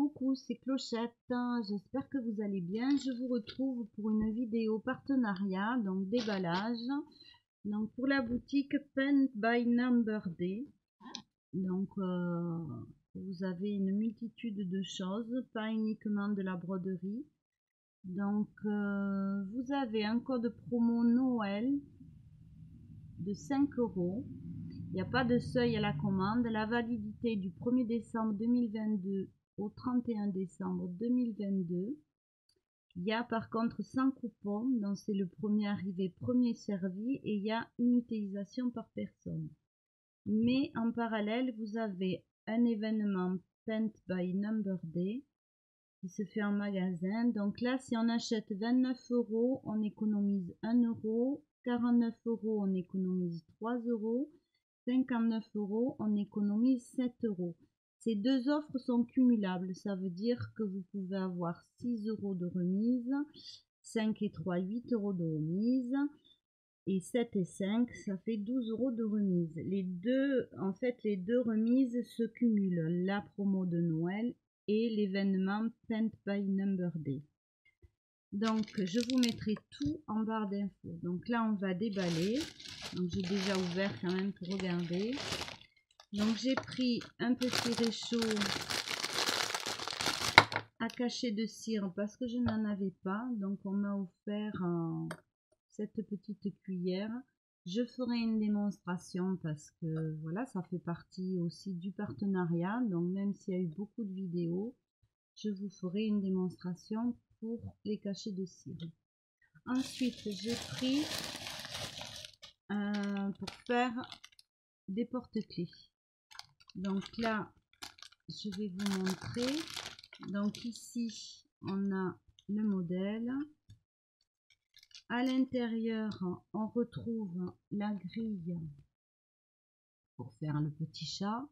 Coucou, c'est Clochette, j'espère que vous allez bien. Je vous retrouve pour une vidéo partenariat, donc déballage. Donc pour la boutique Paint by Number Day. Donc vous avez une multitude de choses, pas uniquement de la broderie. Donc vous avez un code promo Noël de 5 €. Il n'y a pas de seuil à la commande. La validité du 1er décembre 2022 au 31 décembre 2022. Il y a par contre 100 coupons, donc c'est le premier arrivé, premier servi, et il y a une utilisation par personne. Mais en parallèle, vous avez un événement Paint by Number Day qui se fait en magasin. Donc là, si on achète 29 €, on économise 1 €, 49 €, on économise 3 €, 59 €, on économise 7 €. Ces deux offres sont cumulables, ça veut dire que vous pouvez avoir 6 € de remise, 5 et 3, 8 € de remise, et 7 et 5, ça fait 12 € de remise. Les deux remises se cumulent, la promo de Noël et l'événement Paint by Number Day. Donc je vous mettrai tout en barre d'infos. Donc là on va déballer. Donc j'ai déjà ouvert quand même pour regarder. Donc j'ai pris un petit réchaud à cachet de cire parce que je n'en avais pas. Donc on m'a offert cette petite cuillère. Je ferai une démonstration parce que voilà, ça fait partie aussi du partenariat. Donc même s'il y a eu beaucoup de vidéos, je vous ferai une démonstration pour les cachets de cire. Ensuite, j'ai pris pour faire des porte-clés. Donc là, je vais vous montrer. Donc ici, on a le modèle. À l'intérieur, on retrouve la grille pour faire le petit chat.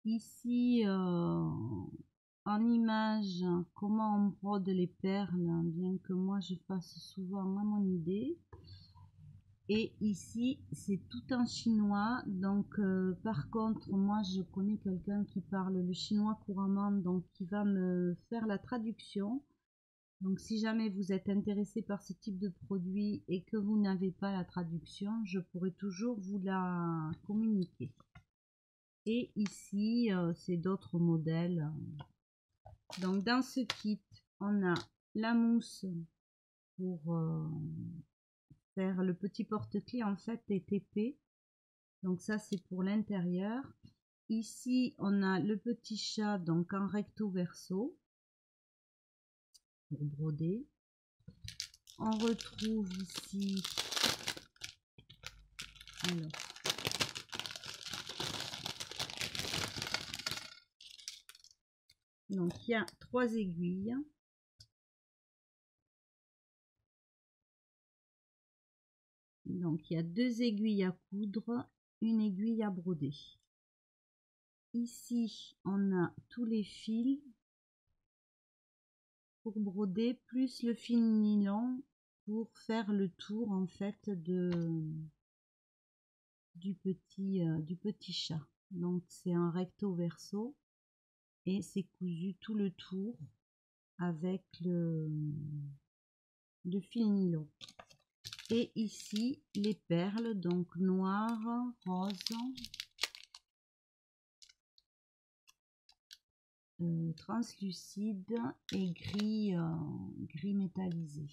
Ici, en image, comment on brode les perles, bien que moi je fasse souvent à mon idée. Et ici, c'est tout en chinois. Donc, par contre, moi, je connais quelqu'un qui parle le chinois couramment, donc qui va me faire la traduction. Donc, si jamais vous êtes intéressé par ce type de produit et que vous n'avez pas la traduction, je pourrai toujours vous la communiquer. Et ici, c'est d'autres modèles. Donc, dans ce kit, on a la mousse pour faire le petit porte-clés, en fait est épais. Donc ça c'est pour l'intérieur. Ici on a le petit chat, donc en recto verso pour broder. On retrouve ici donc il y a 3 aiguilles. Donc il y a 2 aiguilles à coudre, une aiguille à broder. Ici on a tous les fils pour broder, plus le fil nylon pour faire le tour en fait du petit chat. Donc c'est un recto verso et c'est cousu tout le tour avec le fil nylon. Et ici les perles, donc noir, rose, translucide et gris, gris métallisé.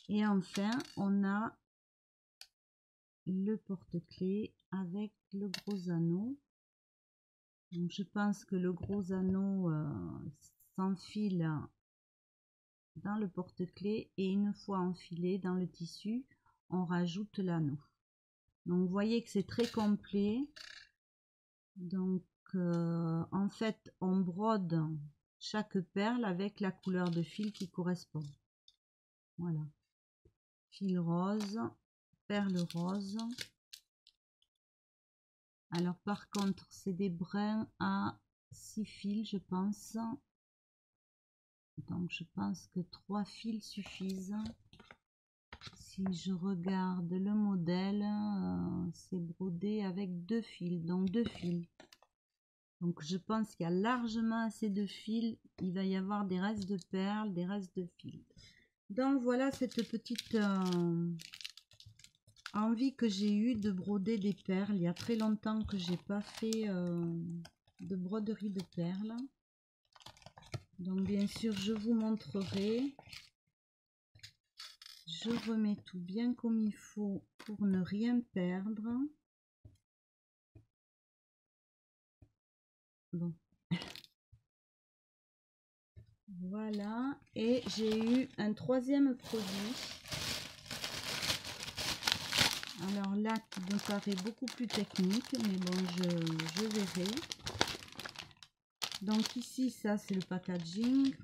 Et enfin on a le porte-clés avec le gros anneau. Donc je pense que le gros anneau s'enfile dans le porte-clés et une fois enfilé dans le tissu, on rajoute l'anneau. Donc vous voyez que c'est très complet. Donc en fait on brode chaque perle avec la couleur de fil qui correspond. Voilà, fil rose, perle rose. Alors par contre c'est des brins à 6 fils je pense. Donc je pense que 3 fils suffisent. Si je regarde le modèle, c'est brodé avec 2 fils, donc 2 fils. Donc je pense qu'il y a largement assez de fils. Il va y avoir des restes de perles, des restes de fils. Donc voilà cette petite envie que j'ai eue de broder des perles. Il y a très longtemps que j'ai pas fait de broderie de perles. Donc bien sûr je vous montrerai. Je remets tout bien comme il faut pour ne rien perdre. Bon. Voilà, et j'ai eu un troisième produit. Alors là, qui me paraît beaucoup plus technique, mais bon, je verrai. Donc ici, ça c'est le packaging.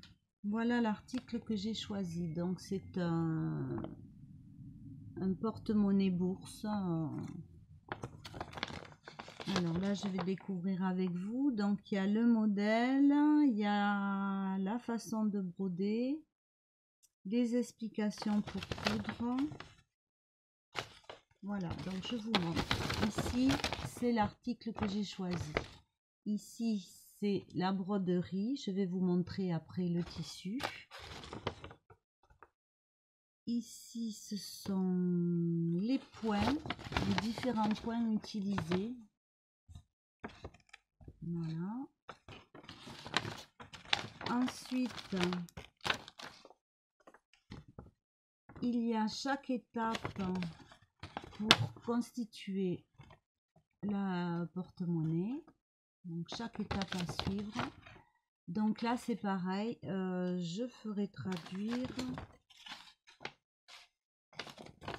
Voilà l'article que j'ai choisi. Donc c'est un porte-monnaie bourse. Alors là, je vais découvrir avec vous. Donc il y a le modèle, il y a la façon de broder, des explications pour coudre. Voilà, donc je vous montre. Ici, c'est l'article que j'ai choisi. Ici, c'est la broderie. Je vais vous montrer après le tissu. Ici, ce sont les points, les différents points utilisés. Voilà. Ensuite, il y a chaque étape pour constituer la porte-monnaie. Donc chaque étape à suivre. Donc là c'est pareil, je ferai traduire.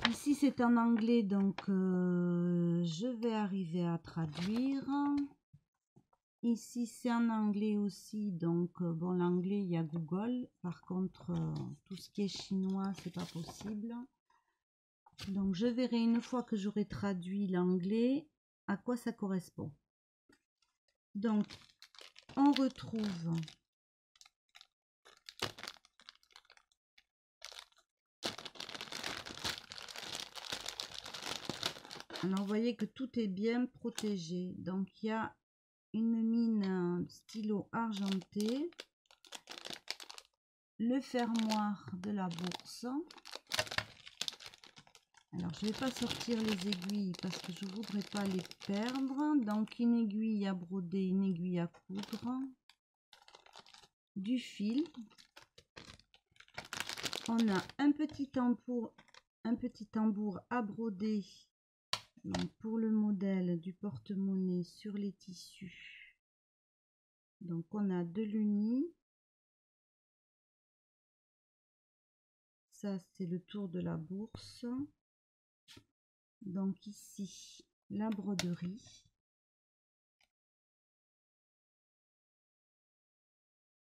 Ici c'est en anglais, donc je vais arriver à traduire. Ici c'est en anglais aussi, donc bon, l'anglais il y a Google. Par contre tout ce qui est chinois c'est pas possible. Donc je verrai une fois que j'aurai traduit l'anglais à quoi ça correspond. Donc on retrouve alors vous voyez que tout est bien protégé. Donc il y a une mine stylo argenté, le fermoir de la bourse. Alors je ne vais pas sortir les aiguilles parce que je ne voudrais pas les perdre. Donc une aiguille à broder, une aiguille à coudre, du fil. On a un petit tambour à broder. Donc pour le modèle du porte-monnaie sur les tissus. Donc on a de l'uni. Ça c'est le tour de la bourse. Donc ici la broderie.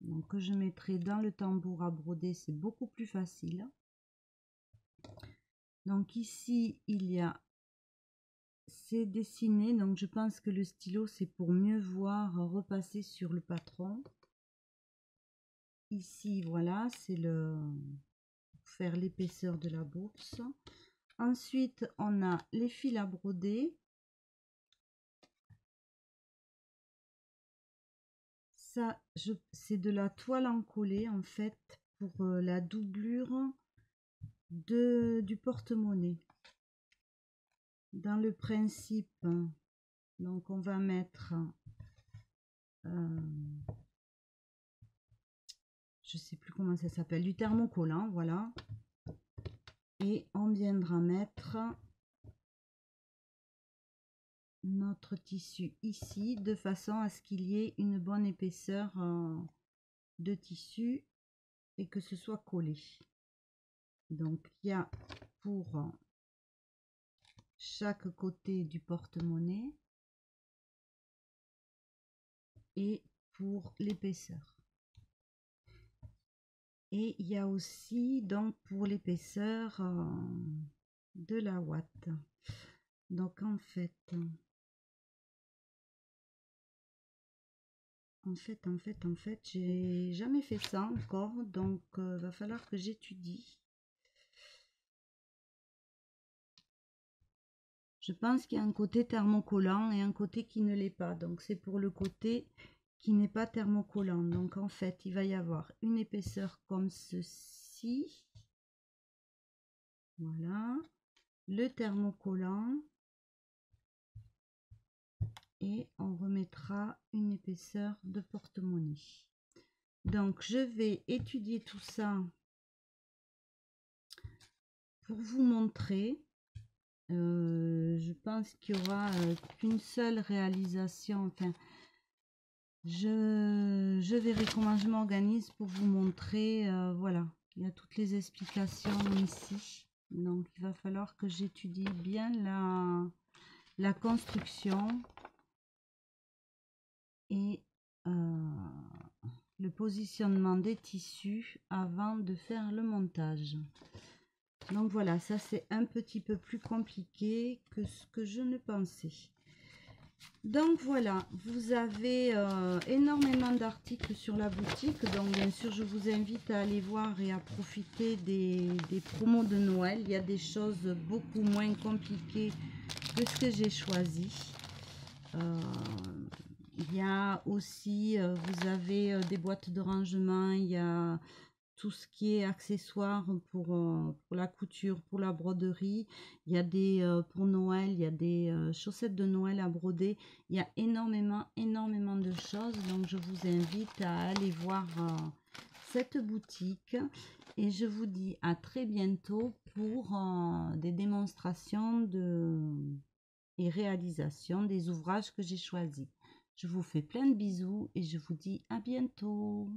Donc que je mettrai dans le tambour à broder, c'est beaucoup plus facile. Donc ici il y a, c'est dessiné, donc je pense que le stylo c'est pour mieux voir repasser sur le patron. Ici voilà, c'est le pour faire l'épaisseur de la bourse. Ensuite on a les fils à broder. Ça c'est de la toile encollée en fait pour la doublure du porte-monnaie. Dans le principe, donc on va mettre je sais plus comment ça s'appelle, du thermocollant, voilà, et on viendra mettre notre tissu ici de façon à ce qu'il y ait une bonne épaisseur de tissu et que ce soit collé. Donc il y a pour chaque côté du porte-monnaie et pour l'épaisseur. Et il y a aussi donc pour l'épaisseur de la ouate. Donc en fait, j'ai jamais fait ça encore, donc va falloir que j'étudie. Je pense qu'il y a un côté thermocollant et un côté qui ne l'est pas. Donc c'est pour le côté qui n'est pas thermocollant. Donc en fait, il va y avoir une épaisseur comme ceci. Voilà. Le thermocollant. Et on remettra une épaisseur de porte-monnaie. Donc je vais étudier tout ça pour vous montrer. Je pense qu'il y aura qu'une seule réalisation. Enfin, je verrai comment je m'organise pour vous montrer. Voilà, il y a toutes les explications ici. Donc il va falloir que j'étudie bien la construction et le positionnement des tissus avant de faire le montage. Donc voilà, ça c'est un petit peu plus compliqué que ce que je ne pensais. Donc voilà, vous avez énormément d'articles sur la boutique. Donc bien sûr, je vous invite à aller voir et à profiter des promos de Noël. Il y a des choses beaucoup moins compliquées que ce que j'ai choisi. Il y a aussi, vous avez des boîtes de rangement, il y a tout ce qui est accessoires pour la couture, pour la broderie. Il y a des, pour Noël, il y a des chaussettes de Noël à broder. Il y a énormément de choses. Donc, je vous invite à aller voir cette boutique. Et je vous dis à très bientôt pour des démonstrations et réalisations des ouvrages que j'ai choisis. Je vous fais plein de bisous et je vous dis à bientôt.